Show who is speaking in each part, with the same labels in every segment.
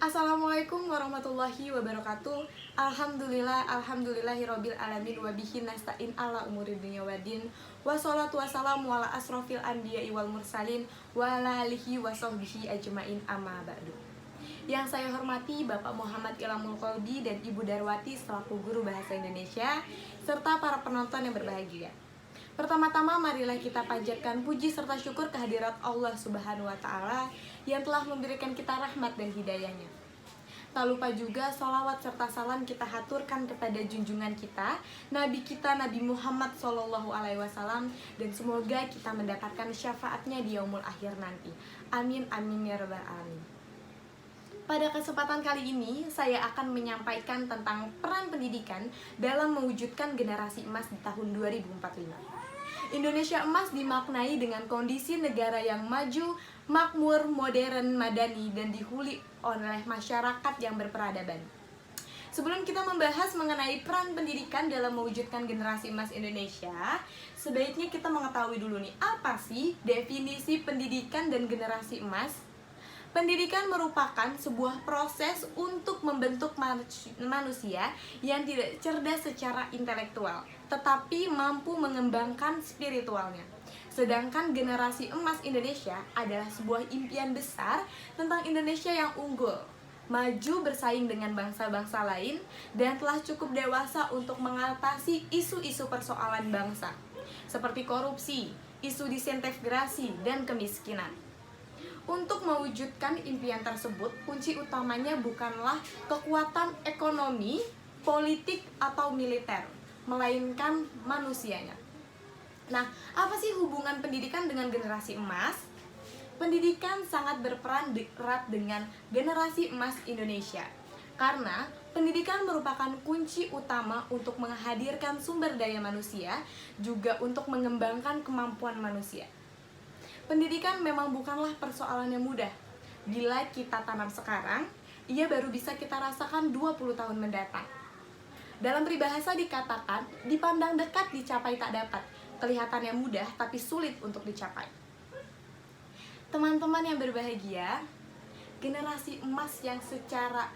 Speaker 1: Assalamualaikum warahmatullahi wabarakatuh. Alhamdulillahirabbil alamin wa bihi nasta'in ala umuri dunya waddin. Wassalatu wassalamu ala asrofil anbiya'i wal mursalin wa ala alihi wa sahbihi ajmain amma ba'du. Yang saya hormati Bapak Muhammad Ilhamul Qalbi dan Ibu Darwati selaku guru bahasa Indonesia serta para penonton yang berbahagia. Pertama-tama marilah kita panjatkan puji serta syukur kehadirat Allah Subhanahu wa Ta'ala yang telah memberikan kita rahmat dan hidayahnya. Tak lupa juga salawat serta salam kita haturkan kepada junjungan kita, Nabi kita Nabi Muhammad SAW, dan semoga kita mendapatkan syafaatnya di yaumul akhir nanti. Amin amin ya rabbal alamin. Pada kesempatan kali ini, saya akan menyampaikan tentang peran pendidikan dalam mewujudkan generasi emas di tahun 2045. Indonesia emas dimaknai dengan kondisi negara yang maju, makmur, modern, madani, dan dihuni oleh masyarakat yang berperadaban. Sebelum kita membahas mengenai peran pendidikan dalam mewujudkan generasi emas Indonesia, sebaiknya kita mengetahui dulu nih, apa sih definisi pendidikan dan generasi emas? Pendidikan merupakan sebuah proses untuk membentuk manusia yang tidak cerdas secara intelektual, tetapi mampu mengembangkan spiritualnya. Sedangkan generasi emas Indonesia adalah sebuah impian besar tentang Indonesia yang unggul, maju bersaing dengan bangsa-bangsa lain, dan telah cukup dewasa untuk mengatasi isu-isu persoalan bangsa, seperti korupsi, isu disintegrasi, dan kemiskinan. Untuk mewujudkan impian tersebut, kunci utamanya bukanlah kekuatan ekonomi, politik, atau militer, melainkan manusianya. Nah, apa sih hubungan pendidikan dengan generasi emas? Pendidikan sangat berperan erat dengan generasi emas Indonesia, karena pendidikan merupakan kunci utama untuk menghadirkan sumber daya manusia, juga untuk mengembangkan kemampuan manusia. Pendidikan memang bukanlah persoalan yang mudah. Bila kita tanam sekarang, ia baru bisa kita rasakan 20 tahun mendatang. Dalam peribahasa dikatakan, dipandang dekat dicapai tak dapat. Kelihatannya mudah tapi sulit untuk dicapai. Teman-teman yang berbahagia, generasi emas yang secara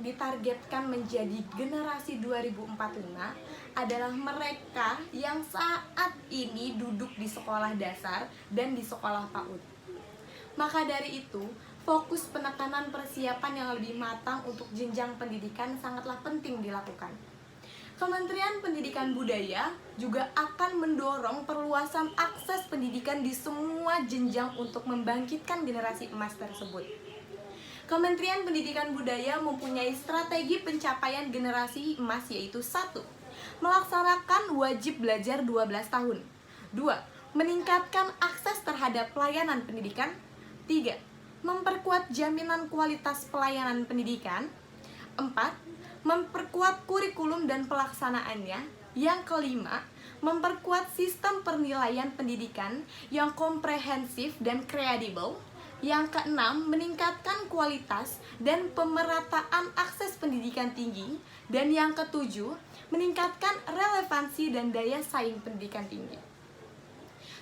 Speaker 1: ditargetkan menjadi generasi 2045 adalah mereka yang saat ini duduk di sekolah dasar dan di sekolah PAUD. Maka dari itu, fokus penekanan persiapan yang lebih matang untuk jenjang pendidikan sangatlah penting dilakukan. Kementerian Pendidikan Budaya juga akan mendorong perluasan akses pendidikan di semua jenjang untuk membangkitkan generasi emas tersebut. Kementerian Pendidikan Budaya mempunyai strategi pencapaian generasi emas, yaitu 1. Melaksanakan wajib belajar 12 tahun. 2. Meningkatkan akses terhadap pelayanan pendidikan. 3. Memperkuat jaminan kualitas pelayanan pendidikan. 4. Memperkuat kurikulum dan pelaksanaannya. Yang kelima, memperkuat sistem penilaian pendidikan yang komprehensif dan kredibel. Yang keenam, meningkatkan kualitas dan pemerataan akses pendidikan tinggi. Dan yang ketujuh, meningkatkan relevansi dan daya saing pendidikan tinggi.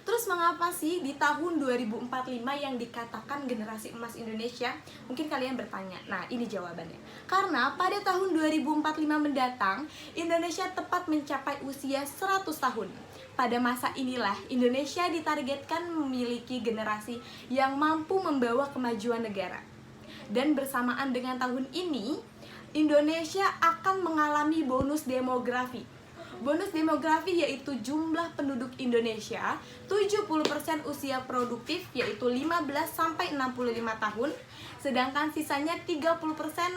Speaker 1: Terus mengapa sih di tahun 2045 yang dikatakan generasi emas Indonesia? Mungkin kalian bertanya. Nah, ini jawabannya. Karena pada tahun 2045 mendatang, Indonesia tepat mencapai usia 100 tahun. Pada masa inilah Indonesia ditargetkan memiliki generasi yang mampu membawa kemajuan negara. Dan bersamaan dengan tahun ini, Indonesia akan mengalami bonus demografi. Bonus demografi yaitu jumlah penduduk Indonesia 70% usia produktif, yaitu 15-65 tahun. Sedangkan sisanya 30%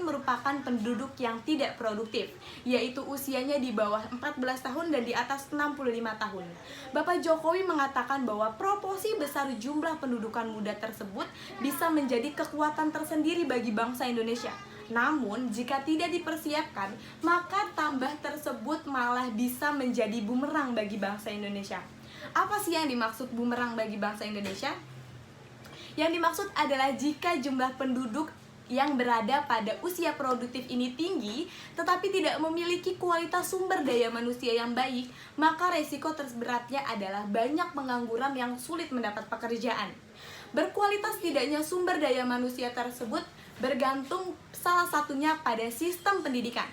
Speaker 1: merupakan penduduk yang tidak produktif, yaitu usianya di bawah 14 tahun dan di atas 65 tahun. Bapak Jokowi mengatakan bahwa proporsi besar jumlah pendudukan muda tersebut bisa menjadi kekuatan tersendiri bagi bangsa Indonesia. Namun, jika tidak dipersiapkan, maka tambah tersebut malah bisa menjadi bumerang bagi bangsa Indonesia. Apa sih yang dimaksud bumerang bagi bangsa Indonesia? Yang dimaksud adalah jika jumlah penduduk yang berada pada usia produktif ini tinggi, tetapi tidak memiliki kualitas sumber daya manusia yang baik, maka resiko terberatnya adalah banyak pengangguran yang sulit mendapat pekerjaan. Berkualitas tidaknya sumber daya manusia tersebut bergantung salah satunya pada sistem pendidikan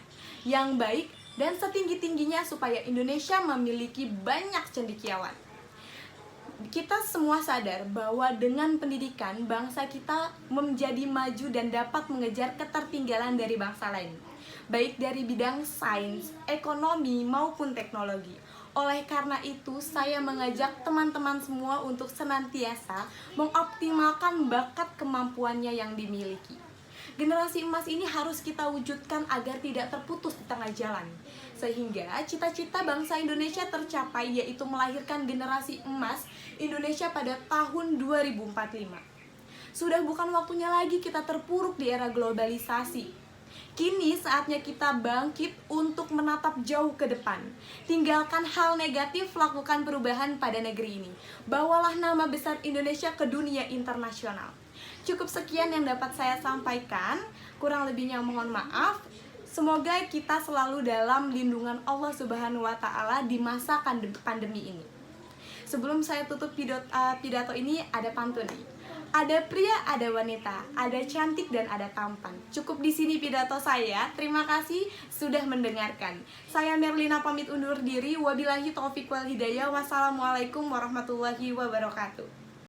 Speaker 1: yang baik dan setinggi-tingginya supaya Indonesia memiliki banyak cendekiawan. Kita semua sadar bahwa dengan pendidikan bangsa kita menjadi maju dan dapat mengejar ketertinggalan dari bangsa lain, baik dari bidang sains, ekonomi, maupun teknologi. Oleh karena itu, saya mengajak teman-teman semua untuk senantiasa mengoptimalkan bakat kemampuannya yang dimiliki. Generasi emas ini harus kita wujudkan agar tidak terputus di tengah jalan, sehingga cita-cita bangsa Indonesia tercapai, yaitu melahirkan generasi emas Indonesia pada tahun 2045. Sudah bukan waktunya lagi kita terpuruk di era globalisasi. Kini saatnya kita bangkit untuk menatap jauh ke depan. Tinggalkan hal negatif, lakukan perubahan pada negeri ini. Bawalah nama besar Indonesia ke dunia internasional. Cukup sekian yang dapat saya sampaikan. Kurang lebihnya mohon maaf. Semoga kita selalu dalam lindungan Allah Subhanahu wa Ta'ala di masa pandemi ini. Sebelum saya tutup pidato ini, ada pantun nih. Ada pria, ada wanita, ada cantik dan ada tampan. Cukup di sini pidato saya. Terima kasih sudah mendengarkan. Saya Merlina pamit undur diri. Wabillahi taufiq wal hidayah. Wassalamualaikum warahmatullahi wabarakatuh.